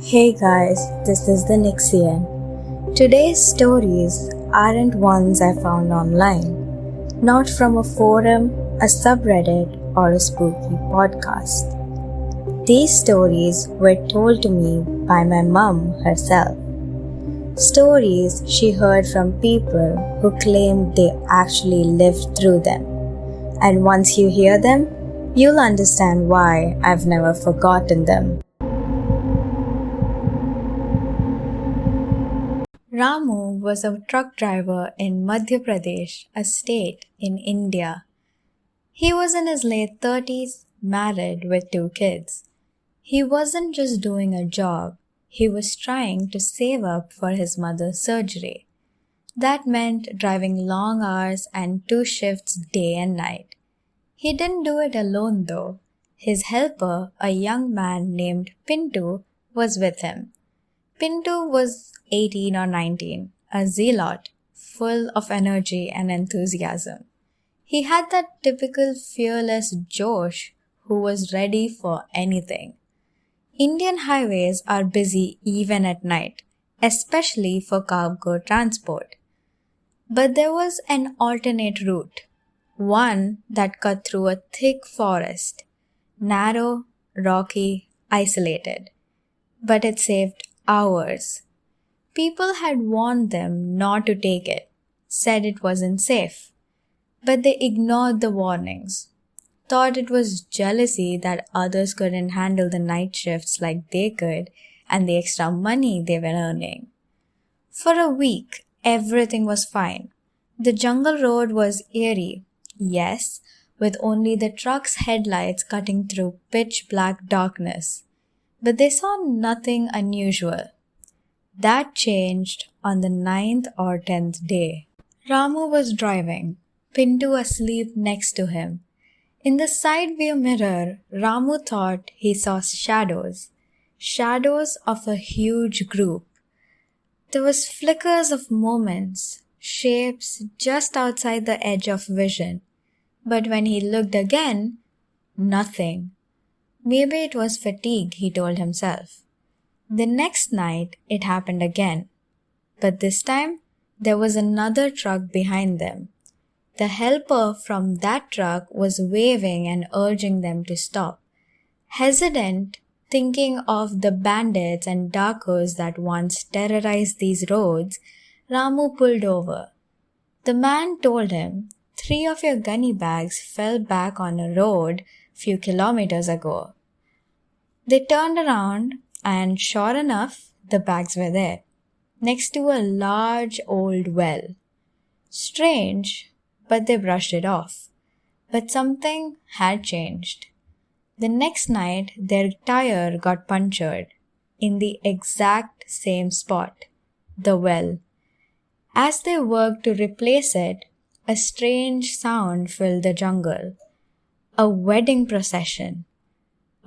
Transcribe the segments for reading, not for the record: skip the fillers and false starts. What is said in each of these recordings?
Hey guys, this is the Nixian. Today's stories aren't ones I found online, not from a forum, a subreddit, or a spooky podcast. These stories were told to me by my mum herself. Stories she heard from people who claimed they actually lived through them. And once you hear them, you'll understand why I've never forgotten them. Ramu was a truck driver in Madhya Pradesh, a state in India. He was in his late 30s, married with 2 kids. He wasn't just doing a job, he was trying to save up for his mother's surgery. That meant driving long hours and 2 shifts day and night. He didn't do it alone though. His helper, a young man named Pintu, was with him. Pintu was 18 or 19, a zealot, full of energy and enthusiasm. He had that typical fearless Josh who was ready for anything. Indian highways are busy even at night, especially for cargo transport. But there was an alternate route, one that cut through a thick forest, narrow, rocky, isolated. But it saved hours. People had warned them not to take it, said it wasn't safe. But they ignored the warnings, thought it was jealousy that others couldn't handle the night shifts like they could and the extra money they were earning. For a week, everything was fine. The jungle road was eerie, yes, with only the truck's headlights cutting through pitch black darkness. But they saw nothing unusual. That changed on the 9th or 10th day. Ramu was driving, Pintu asleep next to him. In the side view mirror, Ramu thought he saw shadows of a huge group. There was flickers of moments, shapes just outside the edge of vision. But when he looked again, nothing. Maybe it was fatigue, he told himself. The next night, it happened again. But this time, there was another truck behind them. The helper from that truck was waving and urging them to stop. Hesitant, thinking of the bandits and darkos that once terrorized these roads, Ramu pulled over. The man told him, 3 of your gunny bags fell back on a road few kilometers ago. They turned around and sure enough, the bags were there, next to a large old well. Strange, but they brushed it off. But something had changed. The next night, their tire got punctured in the exact same spot, the well. As they worked to replace it, a strange sound filled the jungle. A wedding procession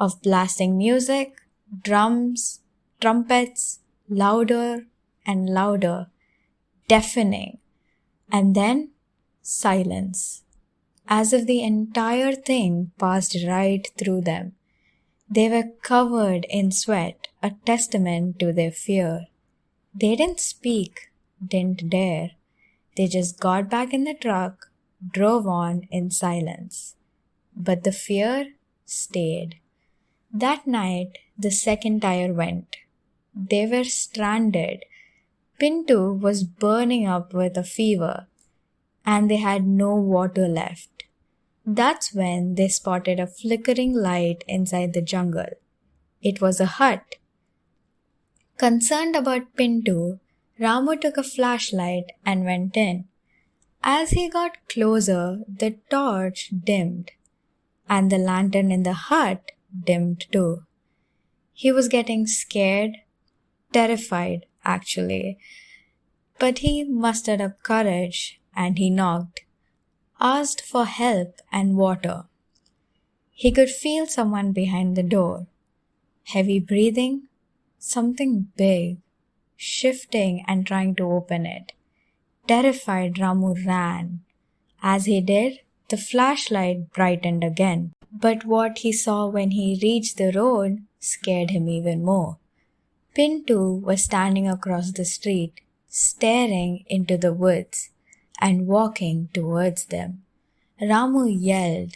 of blasting music, drums, trumpets, louder and louder, deafening, and then silence, as if the entire thing passed right through them. They were covered in sweat, a testament to their fear. They didn't speak, didn't dare. They just got back in the truck, drove on in silence. But the fear stayed. That night, the second tire went. They were stranded. Pintu was burning up with a fever, and they had no water left. That's when they spotted a flickering light inside the jungle. It was a hut. Concerned about Pintu, Ramu took a flashlight and went in. As he got closer, the torch dimmed, and the lantern in the hut dimmed too. He was getting scared, terrified actually. But he mustered up courage and he knocked, asked for help and water. He could feel someone behind the door. Heavy breathing, something big, shifting and trying to open it. Terrified, Ramu ran. As he did, the flashlight brightened again. But what he saw when he reached the road scared him even more. Pintu was standing across the street, staring into the woods and walking towards them. Ramu yelled,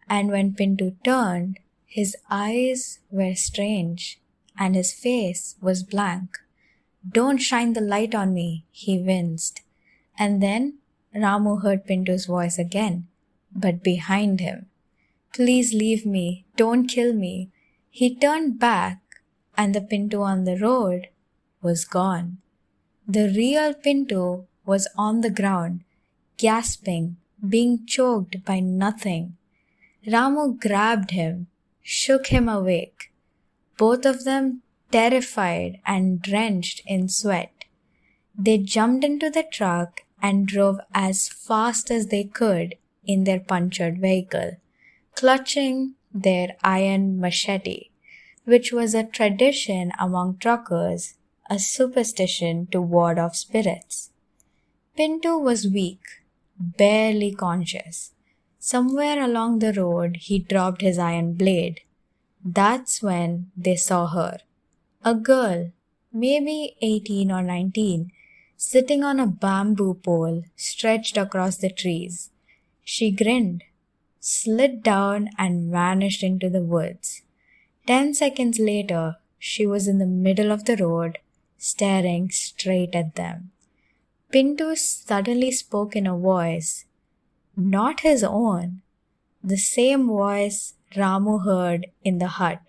and when Pintu turned, his eyes were strange and his face was blank. "Don't shine the light on me," he winced. And then Ramu heard Pintu's voice again, but behind him. "Please leave me. Don't kill me." He turned back, and the Pintu on the road was gone. The real Pintu was on the ground, gasping, being choked by nothing. Ramu grabbed him, shook him awake, both of them terrified and drenched in sweat. They jumped into the truck and drove as fast as they could in their punctured vehicle, clutching their iron machete, which was a tradition among truckers, a superstition to ward off spirits. Pintu was weak, barely conscious. Somewhere along the road he dropped his iron blade. That's when they saw her. A girl, maybe 18 or 19, sitting on a bamboo pole stretched across the trees. She grinned, slid down and vanished into the woods. 10 seconds later, she was in the middle of the road, staring straight at them. Pintu suddenly spoke in a voice, not his own, the same voice Ramu heard in the hut.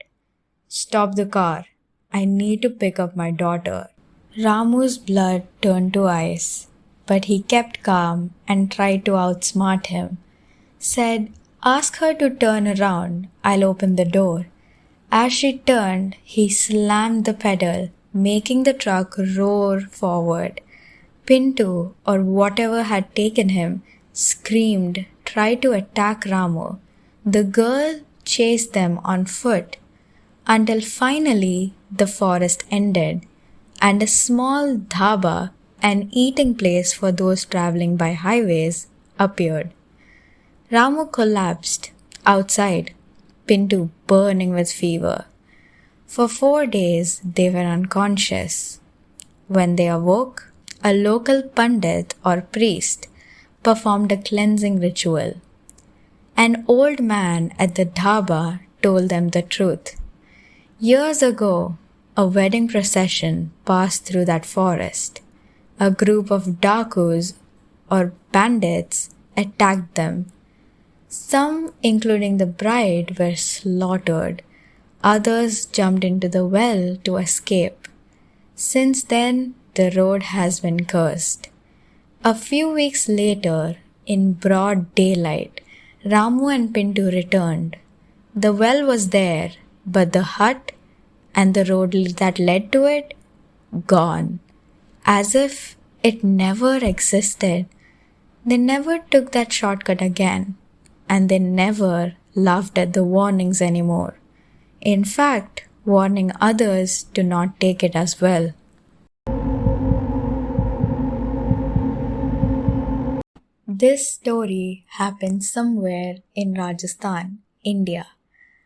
"Stop the car. I need to pick up my daughter." Ramu's blood turned to ice, but he kept calm and tried to outsmart him. Said, "Ask her to turn around. I'll open the door." As she turned, he slammed the pedal, making the truck roar forward. Pintu, or whatever had taken him, screamed, tried to attack Ramu. The girl chased them on foot until finally the forest ended and a small dhaba, an eating place for those traveling by highways, appeared. Ramu collapsed outside, Pintu burning with fever. For 4 days they were unconscious. When they awoke, a local pandit or priest performed a cleansing ritual. An old man at the dhaba told them the truth. Years ago, a wedding procession passed through that forest. A group of dakus or bandits attacked them. Some, including the bride, were slaughtered. Others jumped into the well to escape. Since then, the road has been cursed. A few weeks later, in broad daylight, Ramu and Pintu returned. The well was there, but the hut and the road that led to it, gone. As if it never existed. They never took that shortcut again, and they never laughed at the warnings anymore. In fact, warning others to not take it as well. This story happened somewhere in Rajasthan, India.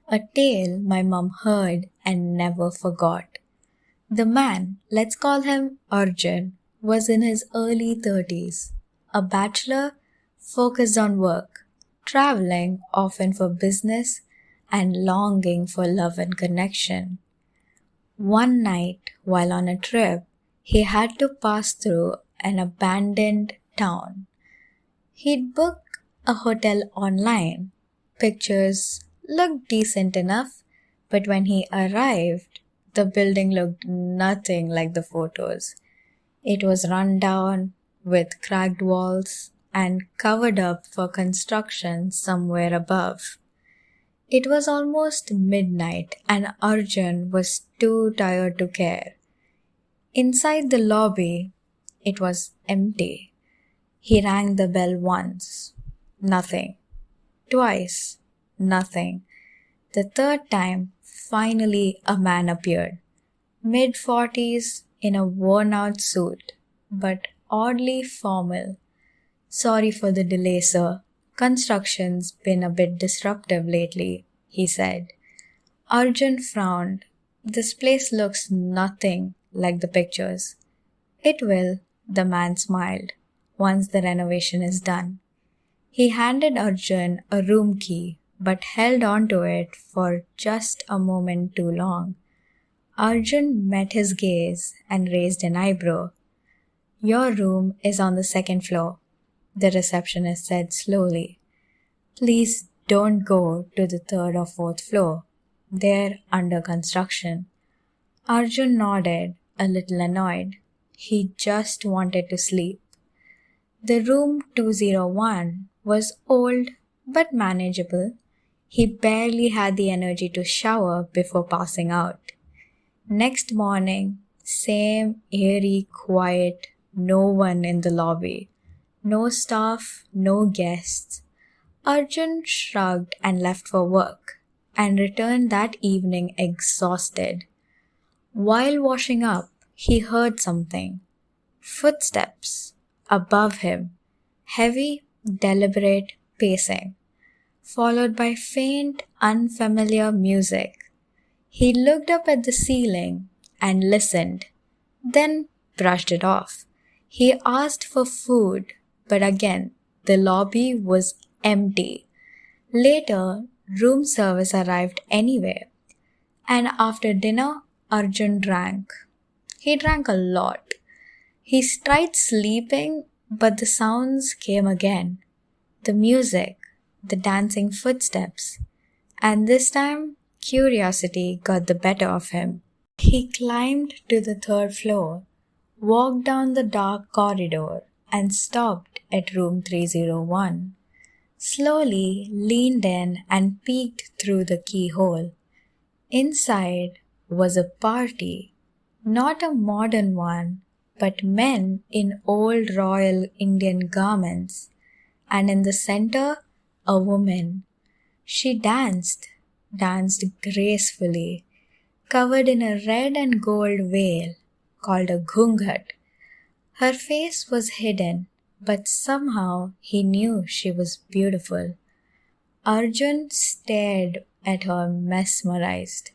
A tale my mum heard and never forgot. The man, let's call him Arjun, was in his early 30s, a bachelor focused on work, traveling often for business and longing for love and connection. One night, while on a trip, he had to pass through an abandoned town. He'd booked a hotel online. Pictures looked decent enough, but when he arrived, the building looked nothing like the photos. It was run down with cracked walls and covered up for construction somewhere above. It was almost midnight and Arjun was too tired to care. Inside the lobby, it was empty. He rang the bell once. Nothing. Twice. Nothing. The third time, finally a man appeared. Mid-40s, in a worn-out suit, but oddly formal. "Sorry for the delay, sir. Construction's been a bit disruptive lately," he said. Arjun frowned. This place looks nothing like the pictures. It will, the man smiled, once the renovation is done. He handed Arjun a room key but held on to it for just a moment too long. Arjun met his gaze and raised an eyebrow. Your room is on the second floor, the receptionist said slowly. Please don't go to the third or fourth floor. They're under construction. Arjun nodded, a little annoyed. He just wanted to sleep. The room 201 was old but manageable. He barely had the energy to shower before passing out. Next morning, same eerie, quiet, no one in the lobby. No staff, no guests. Arjun shrugged and left for work and returned that evening exhausted. While washing up, he heard something. Footsteps above him, heavy, deliberate pacing, followed by faint, unfamiliar music. He looked up at the ceiling and listened, then brushed it off. He asked for food, but again, the lobby was empty. Later, room service arrived anyway, and after dinner, Arjun drank. He drank a lot. He tried sleeping, but the sounds came again. The music, the dancing footsteps. And this time, curiosity got the better of him. He climbed to the third floor, walked down the dark corridor, and stopped at room 301. Slowly leaned in and peeked through the keyhole. Inside was a party, not a modern one, but men in old royal Indian garments, and in the center, a woman. She danced gracefully, covered in a red and gold veil called a ghungat. Her face was hidden, but somehow he knew she was beautiful. Arjun stared at her mesmerized,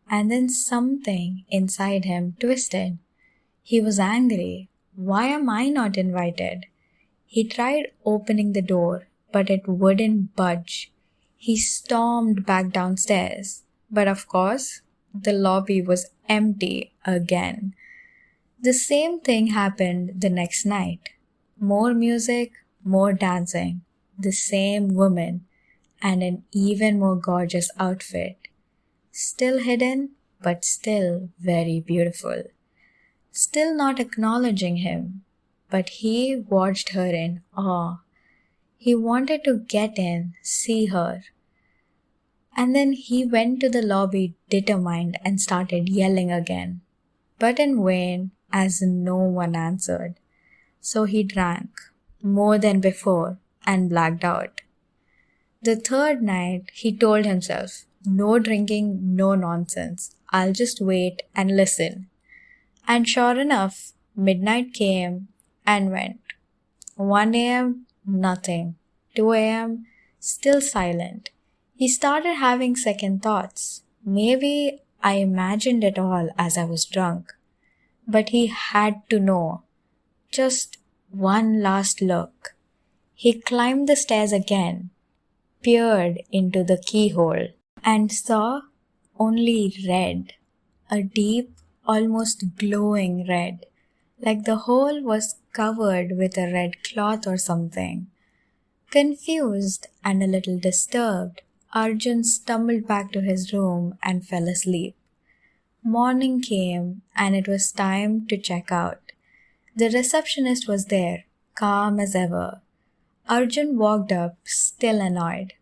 and then something inside him twisted. He was angry. Why am I not invited? He tried opening the door, but it wouldn't budge. He stormed back downstairs, but of course, the lobby was empty again. The same thing happened the next night. More music, more dancing, the same woman, and an even more gorgeous outfit. Still hidden, but still very beautiful. Still not acknowledging him, but he watched her in awe. He wanted to get in, see her. And then he went to the lobby determined and started yelling again, but in vain as no one answered. So he drank, more than before, and blacked out. The third night, he told himself, no drinking, no nonsense. I'll just wait and listen. And sure enough, midnight came and went. 1 a.m., nothing. 2 a.m., still silent. He started having second thoughts. Maybe I imagined it all as I was drunk. But he had to know. Just one last look. He climbed the stairs again, peered into the keyhole, and saw only red. A deep, almost glowing red, like the hole was covered with a red cloth or something. Confused and a little disturbed, Arjun stumbled back to his room and fell asleep. Morning came and it was time to check out. The receptionist was there, calm as ever. Arjun walked up, still annoyed.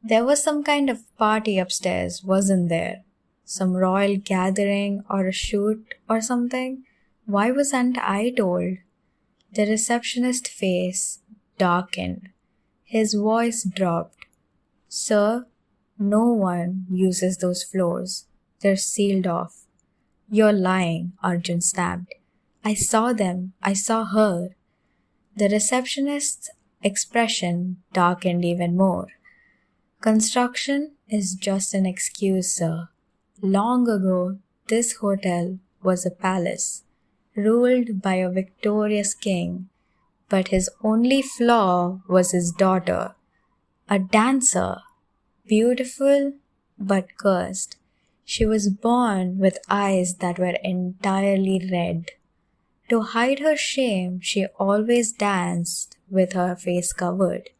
There was some kind of party upstairs, wasn't there? Some royal gathering or a shoot or something? Why wasn't I told? The receptionist's face darkened. His voice dropped. Sir, no one uses those floors. They're sealed off. You're lying, Arjun snapped. I saw them. I saw her. The receptionist's expression darkened even more. Construction is just an excuse, sir. Long ago, this hotel was a palace, ruled by a victorious king, but his only flaw was his daughter, a dancer, beautiful but cursed. She was born with eyes that were entirely red. To hide her shame, she always danced with her face covered.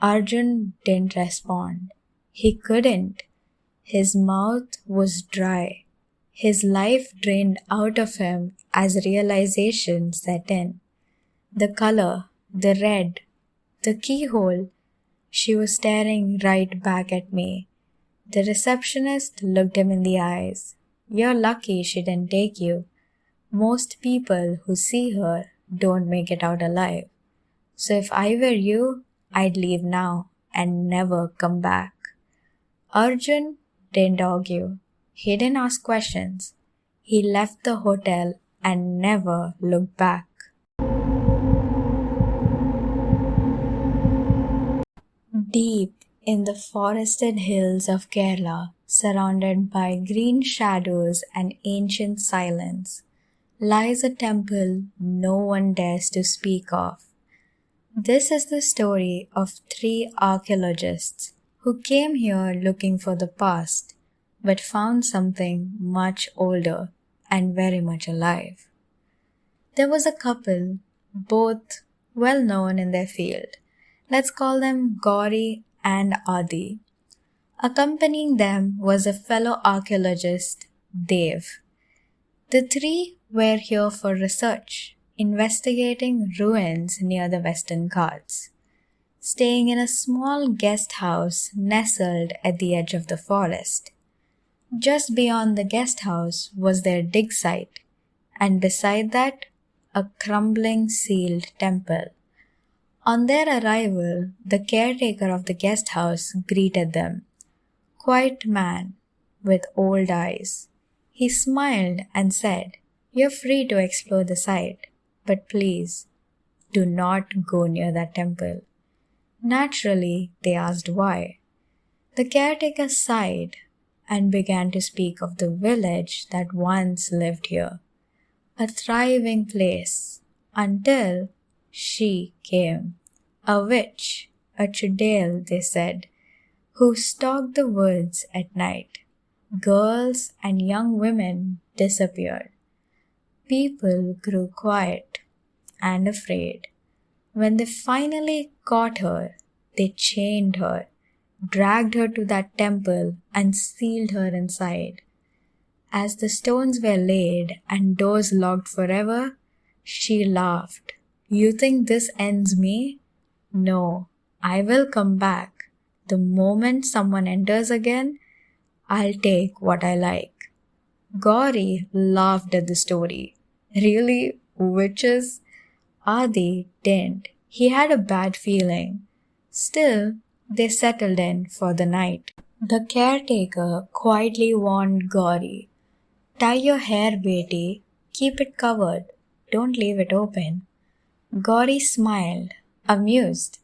Arjun didn't respond. He couldn't. His mouth was dry. His life drained out of him as realization set in. The color, the red, the keyhole. She was staring right back at me. The receptionist looked him in the eyes. You're lucky she didn't take you. Most people who see her don't make it out alive. So if I were you, I'd leave now and never come back. Arjun didn't argue. He didn't ask questions. He left the hotel and never looked back. Deep in the forested hills of Kerala, surrounded by green shadows and ancient silence, lies a temple no one dares to speak of. This is the story of three archaeologists who came here looking for the past, but found something much older and very much alive. There was a couple, both well known in their field. Let's call them Gauri and Adi. Accompanying them was a fellow archaeologist, Dev. The three were here for research, investigating ruins near the Western Ghats, staying in a small guest house nestled at the edge of the forest. Just beyond the guest house was their dig site, and beside that, a crumbling sealed temple. On their arrival, the caretaker of the guest house greeted them. Quiet man with old eyes. He smiled and said, You're free to explore the site, but please, do not go near that temple. Naturally, they asked why. The caretaker sighed and began to speak of the village that once lived here, a thriving place, until she came. A witch, a chudel, they said, who stalked the woods at night. Girls and young women disappeared. People grew quiet and afraid. When they finally caught her, they chained her, dragged her to that temple, and sealed her inside. As the stones were laid and doors locked forever, she laughed. You think this ends me? No, I will come back. The moment someone enters again, I'll take what I like. Gauri laughed at the story. Really, witches? Adi didn't. He had a bad feeling. Still, they settled in for the night. The caretaker quietly warned Gauri, Tie your hair, Beti. Keep it covered. Don't leave it open. Gauri smiled, amused.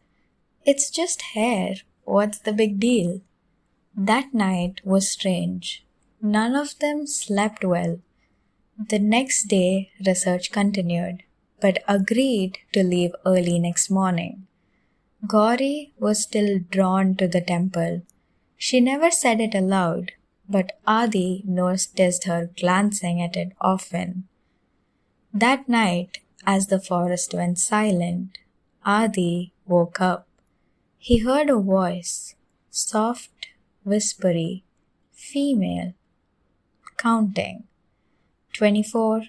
It's just hair. What's the big deal? That night was strange. None of them slept well. The next day, research continued, but agreed to leave early next morning. Gauri was still drawn to the temple. She never said it aloud, but Adi noticed her glancing at it often. That night, as the forest went silent, Adi woke up. He heard a voice, soft, whispery, female, counting. 24,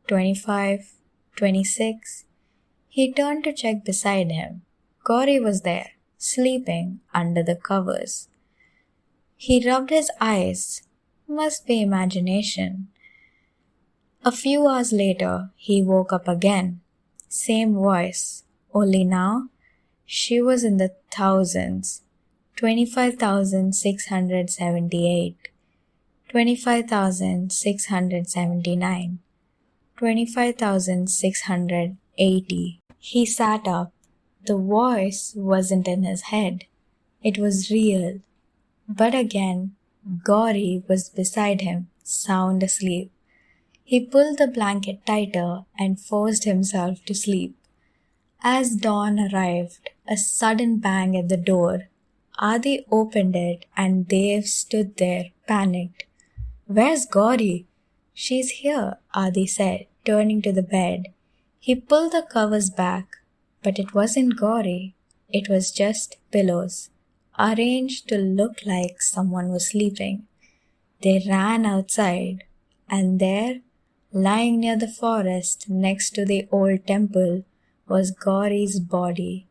25, 26. He turned to check beside him. Gauri was there, sleeping under the covers. He rubbed his eyes. Must be imagination. A few hours later, he woke up again. Same voice, only now she was in the thousands. 25,678, 25,679, 25,680. He sat up. The voice wasn't in his head. It was real. But again, Gauri was beside him, sound asleep. He pulled the blanket tighter and forced himself to sleep. As dawn arrived, a sudden bang at the door. Adi opened it and Dev stood there, panicked. Where's Gauri? She's here, Adi said, turning to the bed. He pulled the covers back, but it wasn't Gauri. It was just pillows, arranged to look like someone was sleeping. They ran outside, and there, lying near the forest next to the old temple, was Gauri's body,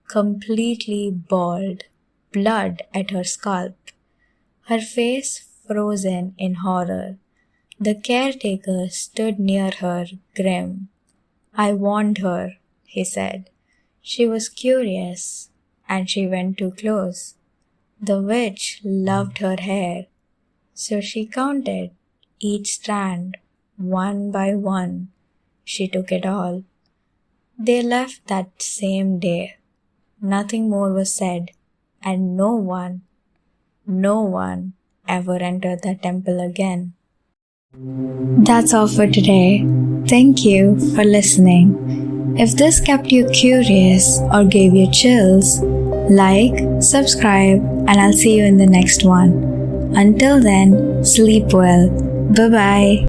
completely bald, blood at her scalp, her face frozen in horror. The caretaker stood near her, grim. I warned her, he said. She was curious, and she went too close. The witch loved her hair, so she counted each strand, one by one. She took it all. They left that same day. Nothing more was said, and no one ever entered the temple again. That's all for today. Thank you for listening. If this kept you curious or gave you chills, like, subscribe, and I'll see you in the next one. Until then, sleep well. Bye-bye.